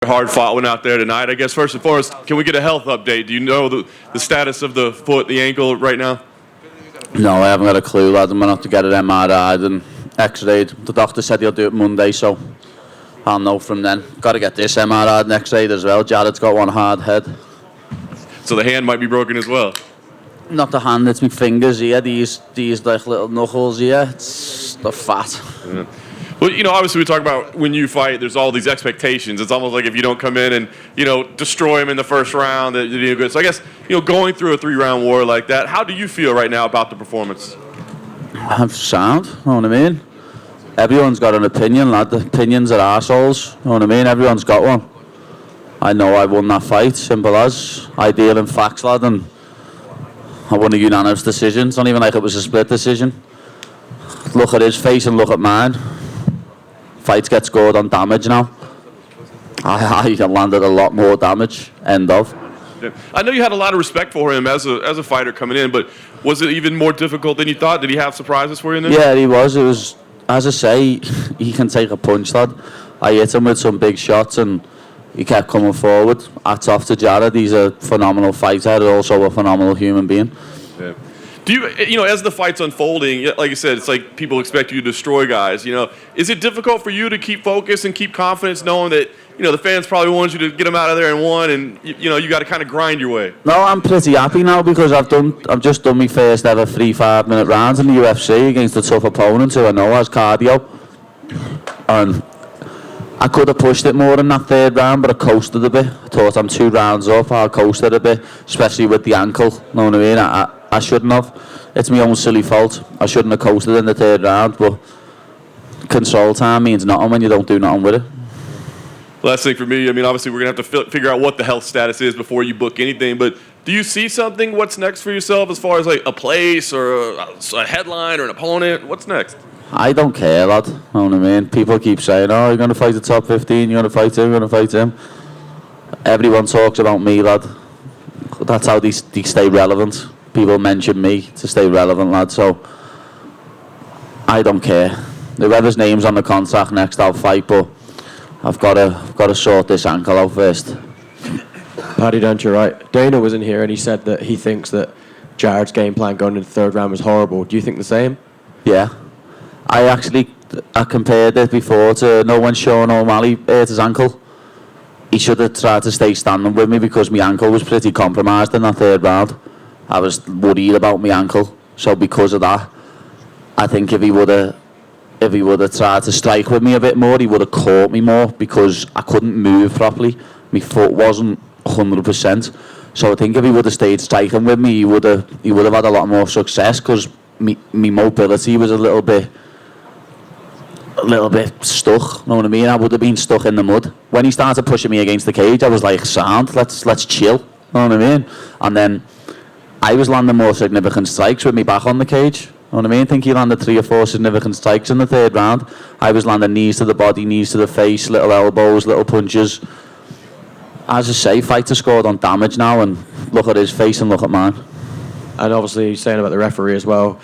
Hard fought one out there tonight. I guess first and foremost, can we get a health update? Do you know the status of the foot, the ankle right now? No, I haven't got a clue, lad. I'm going to have to get it MRI'd and X-rayed. The doctor said he'll do it Monday, so I'll know from then. Got to get this MRI'd and X-rayed as well. Jared's got one hard head. So the hand might be broken as well? Not the hand, it's my fingers here. These like little knuckles here. It's the fat. Yeah. Well, obviously we talk about when you fight, there's all these expectations. It's almost like if you don't come in and, destroy him in the first round, that you do good. So I guess, going through a 3-round war like that, how do you feel right now about the performance? I'm sound, you know what I mean? Everyone's got an opinion, lad. The opinions are arseholes, you know what I mean? Everyone's got one. I know I won that fight, simple as. I deal in facts, lad, and I won a unanimous decision. It's not even like it was a split decision. Look at his face and look at mine. Fights get scored on damage now. I landed a lot more damage. End of. Yeah. I know you had a lot of respect for him as a fighter coming in, but was it even more difficult than you thought? Did he have surprises for you in there? Yeah, he was. It was, as I say, he can take a punch, lad. I hit him with some big shots and he kept coming forward. Hats off to Jared. He's a phenomenal fighter, also a phenomenal human being. Yeah. Do you, as the fight's unfolding, like you said, it's like people expect you to destroy guys. Is it difficult for you to keep focus and keep confidence, knowing that the fans probably want you to get them out of there and one, and you got to kind of grind your way? No, I'm pretty happy now because I've just done my first ever 3 5-minute rounds in the UFC against a tough opponent who I know has cardio, and I could have pushed it more in that 3rd round, but I coasted a bit. I thought I'm 2 rounds up, I coasted a bit, especially with the ankle. Know what I mean? I shouldn't have. It's my own silly fault. I shouldn't have coasted in the 3rd round, but control time means nothing when you don't do nothing with it. Last thing for me, obviously we're going to have to figure out what the health status is before you book anything, but do you see something? What's next for yourself as far as like a place or a headline or an opponent? What's next? I don't care, lad. You know what I mean? People keep saying, oh, you're going to fight the top 15, you're going to fight him, you're going to fight him. Everyone talks about me, lad. That's how they stay relevant. People mention me to stay relevant, lad, so I don't care. Whoever's name's on the contract next, I'll fight, but I've got to sort this ankle out first. Paddy, don't you right? Dana was in here and he said that he thinks that Jared's game plan going into the 3rd round was horrible. Do you think the same? Yeah. I compared it before to when Sean O'Malley hurt his ankle. He should have tried to stay standing with me because my ankle was pretty compromised in that 3rd round. I was worried about my ankle, so because of that, I think if he would have tried to strike with me a bit more, he would have caught me more because I couldn't move properly. My foot wasn't 100%, so I think if he would have stayed striking with me, he would have had a lot more success because my mobility was a little bit stuck. Know what I mean? I would have been stuck in the mud. When he started pushing me against the cage, I was like, sound, let's chill. Know what I mean? And then I was landing more significant strikes with me back on the cage. Know what I mean? I think he landed 3 or 4 significant strikes in the 3rd round. I was landing knees to the body, knees to the face, little elbows, little punches. As I say, fighter scored on damage now, and look at his face and look at mine. And obviously, saying about the referee as well,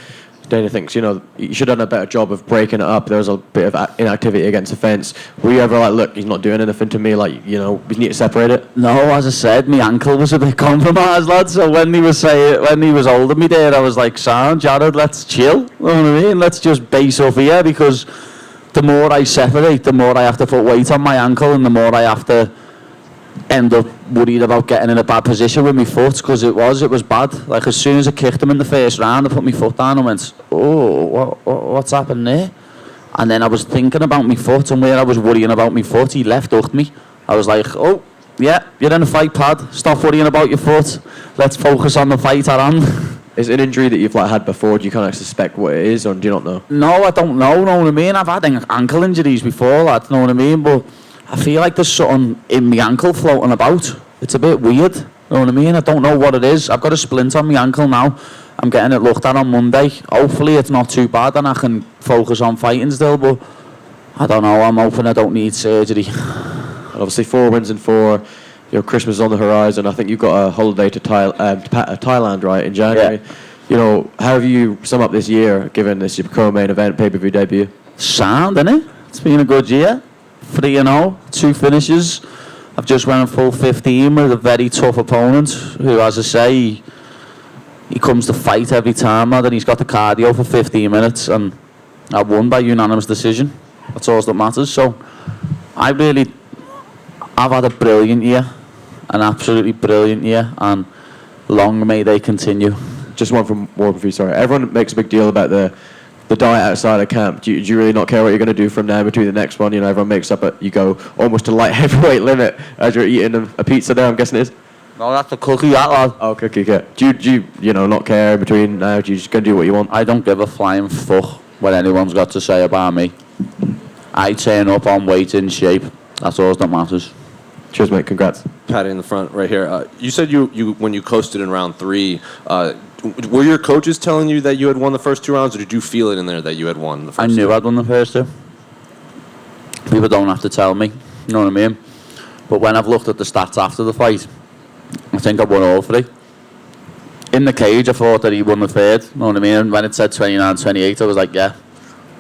Dana thinks, you should have done a better job of breaking it up. There was a bit of inactivity against the fence. Were you ever like, look, he's not doing anything to me, we need to separate it? No, as I said, my ankle was a bit compromised, lad. So when he was holding me there, I was like, sound, Jared, let's chill. You know what I mean? Let's just base off here, because the more I separate, the more I have to put weight on my ankle, and the more I have to end up worried about getting in a bad position with my foot, because it was bad. Like, as soon as I kicked him in the 1st round, I put my foot down and went, oh, what's happened there? And then I was thinking about my foot, and where I was worrying about my foot, he left hooked me. I was like, oh, yeah, you're in a fight, Pad. Stop worrying about your foot. Let's focus on the fight at hand. Is it an injury that you've had before? Do you kind of suspect what it is, or do you not know? No, I don't know what I mean? I've had ankle injuries before, lad, know what I mean? But I feel like there's something in my ankle floating about. It's a bit weird, know what I mean? I don't know what it is. I've got a splint on my ankle now. I'm getting it looked at on Monday. Hopefully it's not too bad and I can focus on fighting still, but I don't know. I'm hoping I don't need surgery. And obviously 4 wins in 4. Christmas is on the horizon. I think you've got a holiday to Thailand, right, in January. Yeah. How have you sum up this year, given this your co-main event, pay-per-view debut? Sound, innit? It's been a good year. 3-0, 2 finishes. I've just went in full 15 with a very tough opponent who, as I say, he comes to fight every time, lad, and he's got the cardio for 15 minutes, and I won by unanimous decision. That's all that matters. So I've had a brilliant year, an absolutely brilliant year, and long may they continue. Just one from you, sorry. Everyone makes a big deal about the diet outside of camp. Do you really not care what you're going to do from now between the next one? You know, everyone makes up you go almost to light heavyweight limit as you're eating a pizza there, I'm guessing it is? No, that's a cookie, that lad. Oh, cookie, yeah. Do you not care between now? Do you just go do what you want? I don't give a flying fuck what anyone's got to say about me. I turn up on weight in shape. That's all that matters. Cheers, mate. Congrats. Paddy in the front right here. You said you when you coasted in round 3, were your coaches telling you that you had won the first 2 rounds, or did you feel it in there that you had won the first I knew I'd won the first 2. People don't have to tell me, you know what I mean? But when I've looked at the stats after the fight, I think I won all 3. In the cage, I thought that he won the third, you know what I mean? And when it said 29-28, I was like, yeah,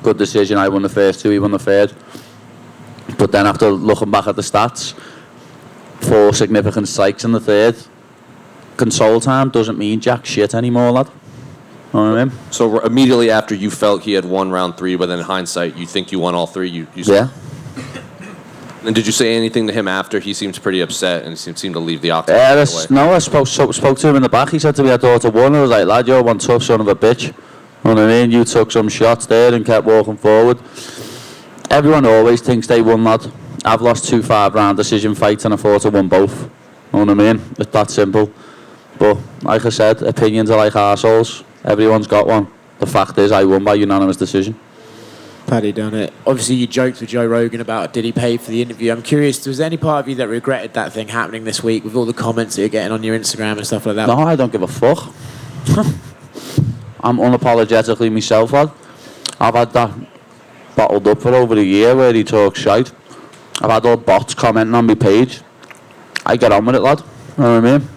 good decision. I won the first 2, he won the third. But then after looking back at the stats, 4 significant strikes in the third. Console time doesn't mean jack shit anymore, lad. You know what I mean? So immediately after you felt he had won round 3, but then in hindsight, you think you won all 3? You Yeah. And did you say anything to him after? He seemed pretty upset and seemed to leave the octagon. No, I spoke to him in the back. He said to me, I thought I won. I was like, lad, you're one tough son of a bitch. You know what I mean? You took some shots there and kept walking forward. Everyone always thinks they won, lad. I've lost 2 5-round decision fights and I thought I won both. You know what I mean? It's that simple. But like I said, opinions are like arseholes. Everyone's got one. The fact is, I won by unanimous decision. Paddy done it. Obviously, you joked with Joe Rogan about did he pay for the interview. I'm curious, was there any part of you that regretted that thing happening this week with all the comments that you're getting on your Instagram and stuff like that? No, I don't give a fuck. I'm unapologetically myself, lad. I've had that bottled up for over a year where he talks shite. I've had all bots commenting on my page. I get on with it, lad. You know what I mean?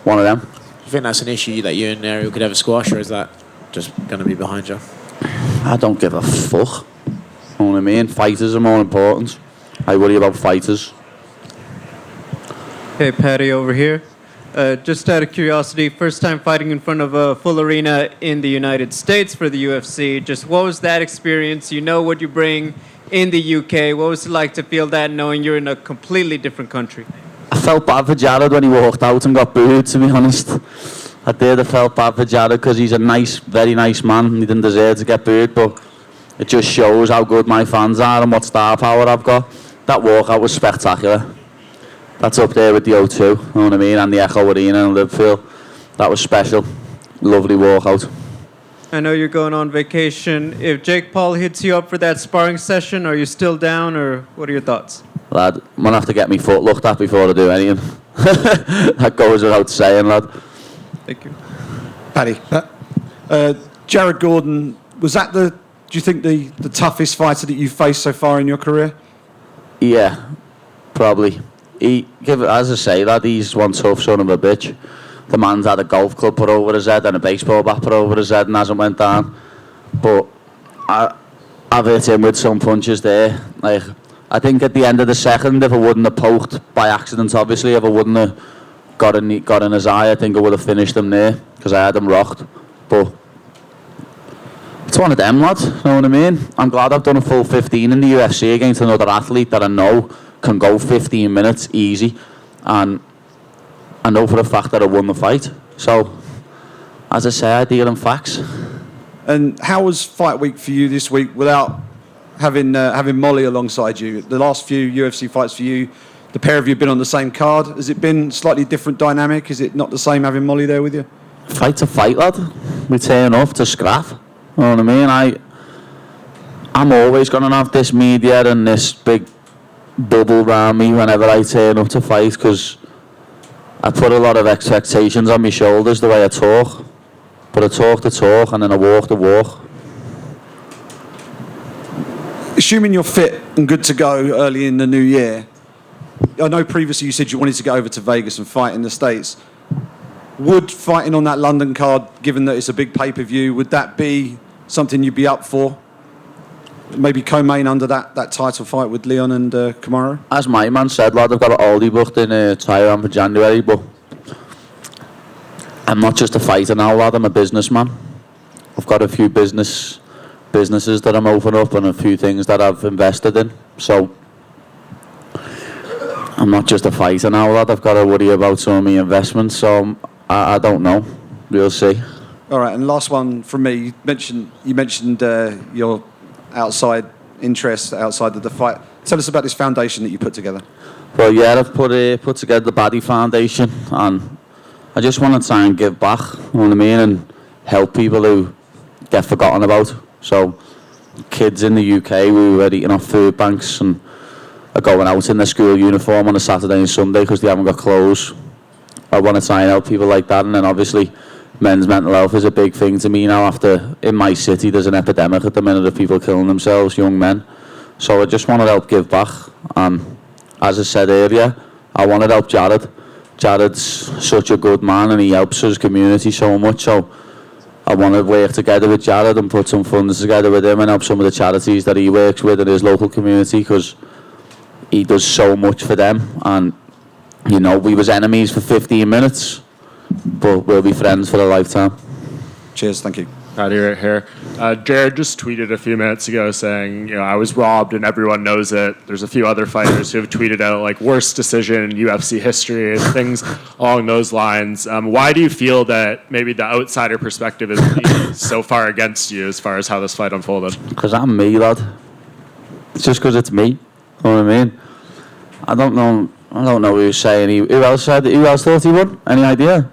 One of them. Do you think that's an issue that you and Ariel could ever squash, or is that just going to be behind you? I don't give a fuck. You know what I mean? Fighters are more important. I worry about fighters. Hey, Paddy over here. Just out of curiosity, first time fighting in front of a full arena in the United States for the UFC. Just what was that experience? You know what you bring in the UK. What was it like to feel that knowing you're in a completely different country? I felt bad for Jared when he walked out and got booed, to be honest. I did. I felt bad for Jared because he's a nice, very nice man and he didn't deserve to get booed, but it just shows how good my fans are and what star power I've got. That walkout was spectacular. That's up there with the O2, you know what I mean, and the Echo Arena in Liverpool. That was special. Lovely walkout. I know you're going on vacation. If Jake Paul hits you up for that sparring session, are you still down, or what are your thoughts? Lad, I'm going to have to get my foot looked at before I do anything. That goes without saying, lad. Thank you. Paddy, Jared Gordon, was that do you think the toughest fighter that you've faced so far in your career? Yeah, probably. As I say, lad, he's one tough son of a bitch. The man's had a golf club put over his head and a baseball bat put over his head and hasn't went down. But I've hit him with some punches there. Like, I think at the end of the second, if I wouldn't have poked by accident, obviously, if I wouldn't have got in his eye, I think I would have finished him there because I had him rocked. But it's one of them, lad. You know what I mean? I'm glad I've done a full 15 in the UFC against another athlete that I know can go 15 minutes easy, and I know for a fact that I won the fight. So, as I say, I deal in facts. And how was fight week for you this week without having Molly alongside you? The last few UFC fights for you, the pair of you have been on the same card. Has it been slightly different dynamic? Is it not the same having Molly there with you? Fight's a fight, lad. We turn off to scrap. You know what I mean? I'm always going to have this media and this big bubble around me whenever I turn up to fight because I put a lot of expectations on my shoulders the way I talk. But I talk the talk and then I walk the walk. Assuming you're fit and good to go early in the new year, I know previously you said you wanted to go over to Vegas and fight in the States. Would fighting on that London card, given that it's a big pay-per-view, would that be something you'd be up for? maybe co-main under that title fight with Leon and Kamaru? As my man said, lad, I've got an Aldi booked in Taiwan for January, but I'm not just a fighter now, lad. I'm a businessman. I've got a few businesses that I'm opening up and a few things that I've invested in. So I'm not just a fighter now, lad. I've got to worry about some of my investments. So I don't know. We'll see. All right, and last one from me. You mentioned your outside interests outside of the fight. Tell us about this foundation that you put together. Well, yeah, I've put together the Paddy Foundation, and I just want to try and give back, you know what I mean, and help people who get forgotten about. So, kids in the UK who are eating off food banks and are going out in their school uniform on a Saturday and Sunday because they haven't got clothes. I want to try and help people like that, and then obviously men's mental health is a big thing to me now. After, in my city, there's an epidemic at the minute of people killing themselves, young men. So I just want to help give back. As I said earlier, I want to help Jared. Jared's such a good man and he helps his community so much. So I want to work together with Jared and put some funds together with him and help some of the charities that he works with in his local community, because he does so much for them. And, you know, we was enemies for 15 minutes. But we'll be friends for a lifetime. Cheers, thank you. Paddy right here. Jared just tweeted a few minutes ago saying, I was robbed and everyone knows it. There's a few other fighters who have tweeted out like worst decision in UFC history and things along those lines. Why do you feel that maybe the outsider perspective is so far against you as far as how this fight unfolded? Because I'm me, lad. It's just because it's me. You know what I mean? I don't know who's saying who else thought he won? Any idea?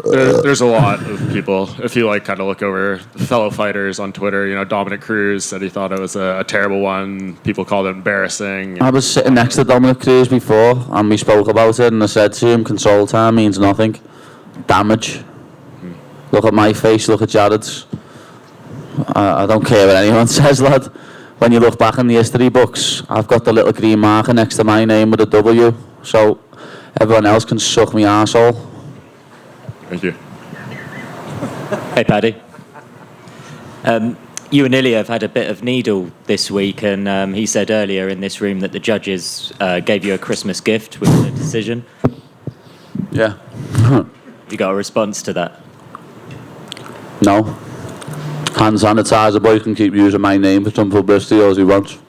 There's a lot of people. If you kind of look over the fellow fighters on Twitter, Dominic Cruz said he thought it was a terrible one. People called it embarrassing. I was sitting next to Dominic Cruz before, and we spoke about it, and I said to him, control time means nothing. Damage. Look at my face, look at Jared's. I don't care what anyone says, lad. When you look back in the history books, I've got the little green marker next to my name with a W, so everyone else can suck me arsehole. Thank you. Hey, Paddy. You and Ilia have had a bit of needle this week, and he said earlier in this room that the judges gave you a Christmas gift with the decision. Yeah. Have you got a response to that? No. Hand sanitizer, boy, can keep using my name for some publicity as he wants.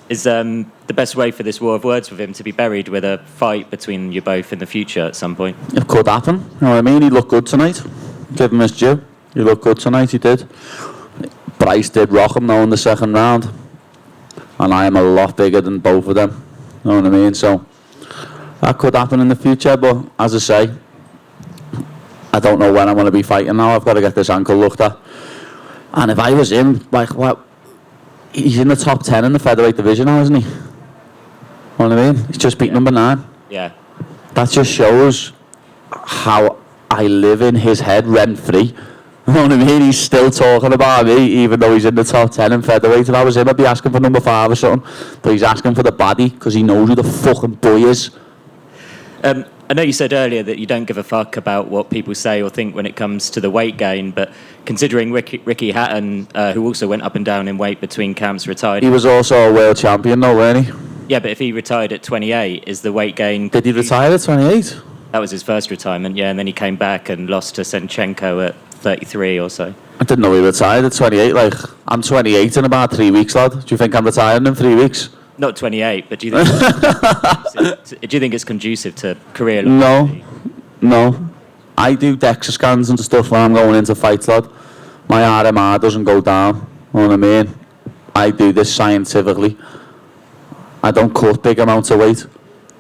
Is the best way for this war of words with him to be buried with a fight between you both in the future at some point? It could happen. You know what I mean? He looked good tonight. Give him his due. He looked good tonight, he did. Bryce did rock him though in the second round. And I am a lot bigger than both of them. You know what I mean? So that could happen in the future, but as I say, I don't know when I'm going to be fighting now. I've got to get this ankle looked at. And if I was him, what? He's in the top 10 in the featherweight division now, isn't he? You know what I mean? He's just beat number 9. Yeah. That just shows how I live in his head rent-free. You know what I mean? He's still talking about me, even though he's in the top 10 in featherweight. If I was him, I'd be asking for number 5 or something. But he's asking for the baddie, because he knows who the fucking boy is. I know you said earlier that you don't give a fuck about what people say or think when it comes to the weight gain, but considering Ricky Hatton, who also went up and down in weight between camps, retired... He was also a world champion though, wasn't he? Yeah, but if he retired at 28, is the weight gain... Did he retire at 28? That was his first retirement, yeah, and then he came back and lost to Senchenko at 33 or so. I didn't know he retired at 28. I'm 28 in about 3 weeks, lad. Do you think I'm retiring in 3 weeks? Not 28, but do you think it's conducive to career longevity? No. I do DEXA scans and stuff when I'm going into fights, lad. My RMR doesn't go down. You know what I mean? I do this scientifically. I don't cut big amounts of weight.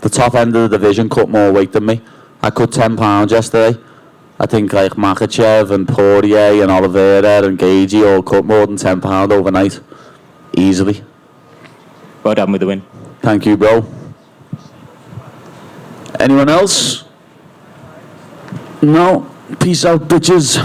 The top end of the division cut more weight than me. I cut 10 pounds yesterday. I think like Makachev and Poirier and Oliveira and Gagey all cut more than 10 pounds overnight. Easily. Well done with the win. Thank you, bro. Anyone else? No. Peace out, bitches.